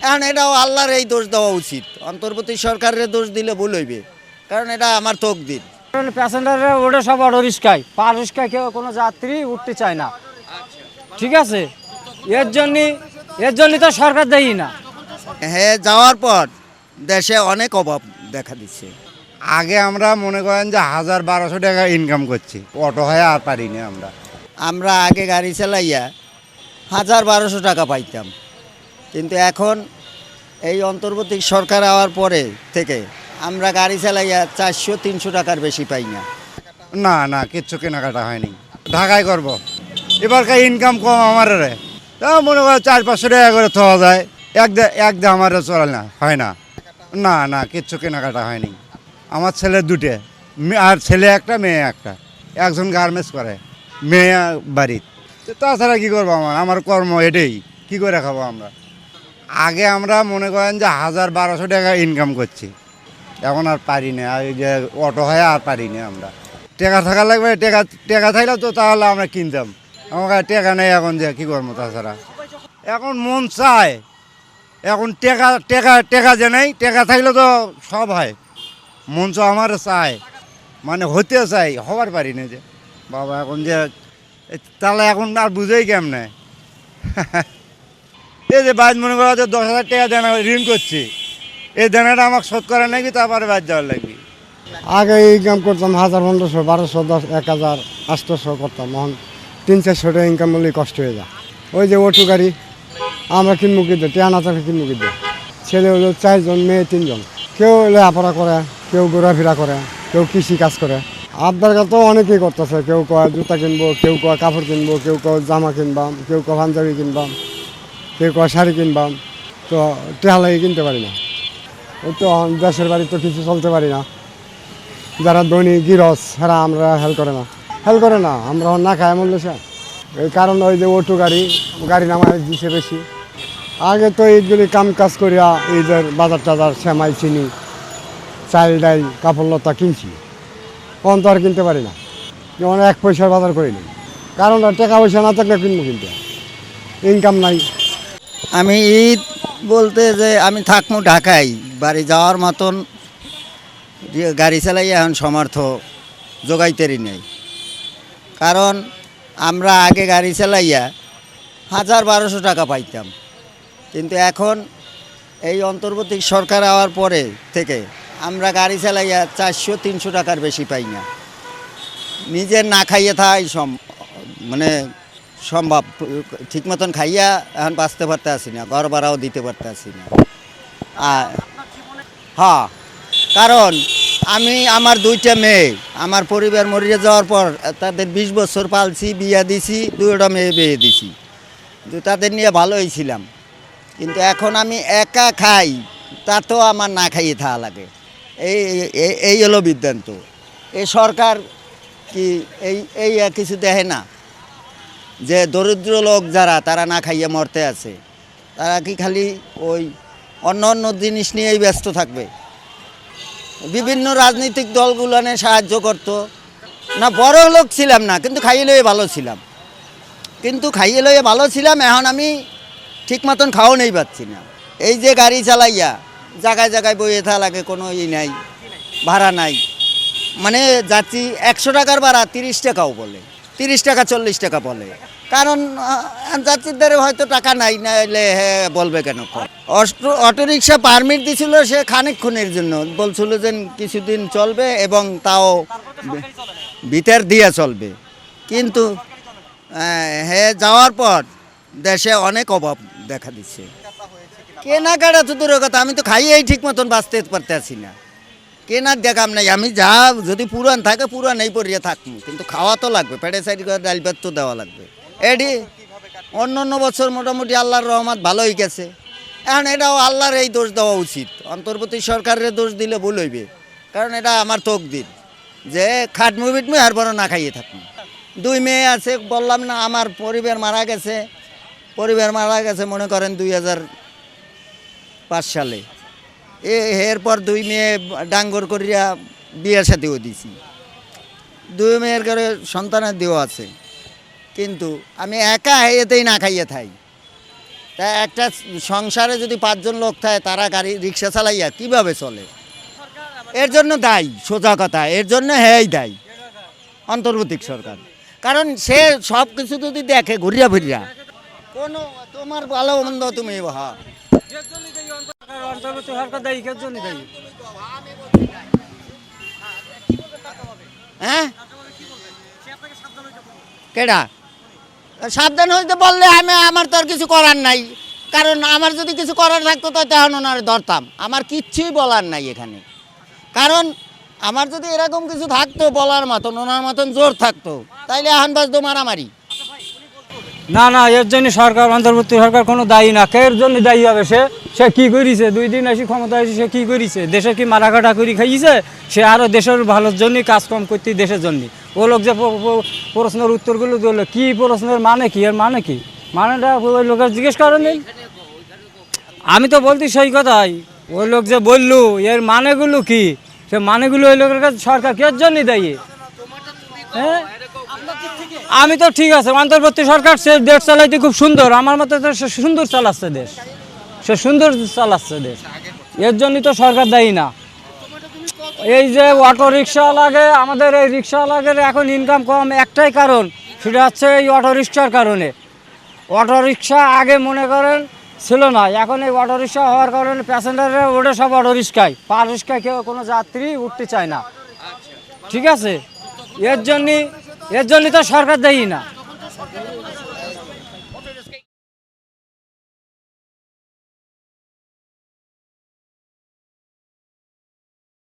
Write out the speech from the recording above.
এখন এটাও আল্লাহর এই দোষ দেওয়া উচিত, অন্তর্বর্তী সরকারের দোষ দিলে ভুল হইবে, কারণ এটা আমার তকদির। প্যাসেঞ্জাররা ওঠে সব অটো রিক্সায়, পার রিক্সায় কেউ কোনো যাত্রী উঠতে চায় না। ঠিক আছে, এর জন্যই তো সরকার দেয়ই না। হ্যাঁ, যাওয়ার পর দেশে অনেক অভাব দেখা দিচ্ছে। আগে আমরা মনে করেন যে 1000-1200 টাকা ইনকাম করছি, অটো হয় আর পারি না আমরা আগে গাড়ি চালাইয়া 1000-1200 টাকা পাইতাম, কিন্তু এখন এই অন্তর্বর্তী সরকার হওয়ার পরে থেকে আমরা গাড়ি চালাইয়া 400-300 টাকার বেশি পাই না। না না, কিচ্ছু কেনাকাটা হয়নি। ঢাকায় করব, এবারকার ইনকাম কম আমার, তা মনে করেন 400-500 টাকা করে থাকা যায়, এক দে আমার চলে না, হয় না। না না, কিচ্ছু কেনাকাটা হয়নি। আমার ছেলে দুটে, আর ছেলে একটা মেয়ে একটা, একজন গার্মেন্টস করে, মেয়ে বাড়ির। তাছাড়া কী করবো, আমার কর্ম এটাই, কী করে খাবো আমরা। আগে আমরা মনে করেন যে 1000-1200 টাকা ইনকাম করছি, এখন আর পারি না। এই যে অটো হয় আর পারি না আমরা। টাকা থাকা লাগবে, টাকা থাকলে তো তাহলে আমরা কিনতাম। আমার কাছে টাকা নেই, এখন যে কী করবো। তাছাড়া এখন মন চায়, এখন টাকা যে নেই, টাকা থাকলে তো সব হয়। মন তো আমার চায়, মানে হতে চাই, হবার পারি না যে বাবা। এখন যে তাহলে এখন আর বুঝেই কেমনে। এই যে বাইর মনে করা যে 10,000 টাকা দেনা ঋণ করছি, এই দেনাটা আমাকে শোধ করা নাকি, তারপরে বাইর যাওয়ার লাগবে। আগে ইনকাম করতাম 1000, 1500, 1200, 1000, 800 করতাম। এখন 300-400 টাকা ইনকাম করলেই কষ্ট হয়ে যায়। ওই যে অটো গাড়ি আমরা কিনবো কিন্তু টেয়া না থাকে, কিনবো কিন্তু ছেলে হলো 4 জন, মেয়ে 3 জন। কেউ লেখাপড়া করে, কেউ ঘোরাফেরা করে, কেউ কৃষি কাজ করে। আপনার তো অনেকেই করতেছে, কেউ কয় জুতা কিনবো, কেউ কয় কাপড় কিনবো, কেউ কয় জামা কিনবাম, কেউ কয় পাঞ্জাবি কিনবাম, কেউ কয় শাড়ি কিনবাম। তো টেহা লাগে কিনতে পারি না। ওই তো দেশের বাড়ি তো কিছু চলতে পারি না। যারা ধনী গিরস হেরা আমরা হেল্প করে না, আমরা না খাই মূল্য সে। এই কারণ ওই যে অটো গাড়ি নামায় দিছে বেশি। আগে তো এইগুলি কাম কাজ করিয়া ঈদের বাজার টাজার সেমাই চিনি চাল ডাল কাপড় লতা কিনছি, কম তো আর কিনতে পারি না, যেমন 1 পয়সার বাজার করি নি। কারণ টাকা পয়সা না থাকলে কিনবো, কিনতে ইনকাম নাই। আমি ঈদ বলতে যে আমি থাকবো ঢাকায়, বাড়ি যাওয়ার মতন গাড়ি চালাইয়া এখন সমর্থ জোগাইতেরই নেই। কারণ আমরা আগে গাড়ি চালাইয়া 1000-1200 টাকা পাইতাম, কিন্তু এখন এই অন্তর্বর্তী সরকার হওয়ার পরে থেকে আমরা গাড়ি চালাইয়া 400-300 টাকার বেশি পাই না। নিজের না খাইয়ে থাকাই মানে সম্ভব, ঠিক মতন খাইয়া এখন বাঁচতে পারতে আসি না, ঘর ভাড়াও দিতে পারতে আসি না। হ্যাঁ, কারণ আমি আমার 2টা মেয়ে, আমার পরিবার মরিয়ে যাওয়ার পর তাদের 20 বছর পালছি, বিয়া দিছি, 2টা মেয়ে বিয়ে দিছি, কিন্তু তাদের নিয়ে ভালোই ছিলাম। কিন্তু এখন আমি একা খাই, তাতেও আমার না খাইয়ে থাকা লাগে। এই হলো বিদ্যান্ত। এই সরকার কি এই কিছু দেখে না যে দরিদ্র লোক যারা, তারা না খাইয়ে মরতে আছে, তারা কি খালি ওই অন্য জিনিস নিয়েই ব্যস্ত থাকবে? বিভিন্ন রাজনৈতিক দলগুলোনে সাহায্য করত না, বড় লোক ছিলাম না, কিন্তু খাইয়ে লইয়ে ভালো ছিলাম। এখন আমি ঠিক মতন খাওয়া নেই পাচ্ছি না। এই যে গাড়ি চালাইয়া জায়গায় জায়গায় বইয়ে থাকা লাগে, কোনো নাই, ভাড়া নাই। মানে যাচ্ছি 100 টাকার ভাড়া 30 টাকাও বলে, 30 টাকা 40 টাকা বলে। কারণ যাত্রীদের হয়তো টাকা নাই, নাইলে হ্যাঁ বলবে কেন? অটোরিকশা পারমিট দিছিল সে খানিকক্ষণের জন্য, বলছিল যে কিছুদিন চলবে এবং তাও ভিতর দিয়ে চলবে, কিন্তু হ্যাঁ যাওয়ার পর দেশে অনেক অভাব দেখা দিচ্ছে। কেনাকাটা তো দূরের কথা, আমি তো খাইয়েই ঠিক মতন বাঁচতে পারতেছি না। কেনার দেখাম নাই, আমি যা যদি পুরান থাকে পুরানেই পরিয়ে থাকবো, কিন্তু খাওয়া তো লাগবে, পেটে সাইড করে ডাল ভাত তো দেওয়া লাগবে। এটি অন্য বছর মোটামুটি আল্লাহর রহমত ভালোই গেছে। এখন এটাও আল্লাহর এই দোষ দেওয়া উচিত, অন্তর্বর্তী সরকারের দোষ দিলে ভুল হইবে, কারণ এটা আমার তকদির যে খাটমু বিটমু আর বড় না খাইয়ে থাকবো। 2 মেয়ে আছে, বললাম না, আমার পরিবার মারা গেছে মনে করেন 2005 সালে। এরপর 2 মেয়ে ডাঙ্গর করিয়া বিয়ের সাথেও দিছি, 2 মেয়ের ঘরে সন্তানের দিও আছে, কিন্তু আমি একা এতেই না খাইয়ে থাই। তা একটা সংসারে যদি 5 জন লোক থাকে তারা গাড়ি রিক্সা চালাইয়া কিভাবে চলে? এর জন্য দায়ী, সোজা কথা, এর জন্য হ্যাঁ দায়ী অন্তর্বর্তী সরকার। কারণ সে সব কিছু যদি দেখে ঘুরিয়া ফিরিয়া কোনো তোমার ভালো মন্দ তুমি অন্তর্বর্তী সরকার দেয় কের জন্য দেয়? হ্যাঁ কেডা সাবধান হইতে বললে আমার তো আর কিছু করার নাই। কারণ আমার যদি কিছু করার থাকতো তো তখন ওনার ধরতাম। আমার কিচ্ছুই বলার নাই এখানে। কারণ আমার যদি এরকম কিছু থাকতো বলার মতন, ওনার মতন জোর থাকতো, তাইলে এখন বাজতো মারামারি। না না, এর জন্য সরকার, অন্তর্বর্তী সরকার কোনো দায়ী না। এর জন্য দায়ী হবে সে? সে কী করেছে? 2 দিন আসি ক্ষমতা এসে সে কী করেছে? দেশে কি মারাকাটা করে খাইছে? সে আরও দেশের ভালোর জন্যই কাজকর্ম করতে, দেশের জন্যই। ও লোক যে প্রশ্নের উত্তরগুলো দিল, কী প্রশ্নের মানে কি, এর মানে কি, মানেটা ওই লোকের জিজ্ঞেস করেন। আমি তো বলছি সেই কথাই, ওই লোক যে বললো এর মানেগুলো কি, সে মানেগুলো ওই লোকের কাছে সরকার কের জন্য দায়ী? হ্যাঁ, আমি তো ঠিক আছে, অন্তর্বর্তী সরকার সে দেশ চালাইতে খুব সুন্দর, আমার মতে তো সে সুন্দর চালাচ্ছে দেশ, সে সুন্দর চালাচ্ছে দেশ। এর জন্যই তো সরকার দায়ী না। এই যে অটো রিক্সা লাগে, আমাদের এই রিক্সাওয়ালাদের এখন ইনকাম কম, একটাই কারণ, সেটা হচ্ছে এই অটো রিক্সার কারণে। অটো রিক্সা আগে মনে করেন ছিল না, এখন এই অটো রিক্সা হওয়ার কারণে প্যাসেঞ্জাররা ওঠে সব অটো রিক্সায়, পার রিক্সায় কেউ কোনো যাত্রী উঠতে চায় না। ঠিক আছে, এর জন্যই তো সরকার দেয়ই না।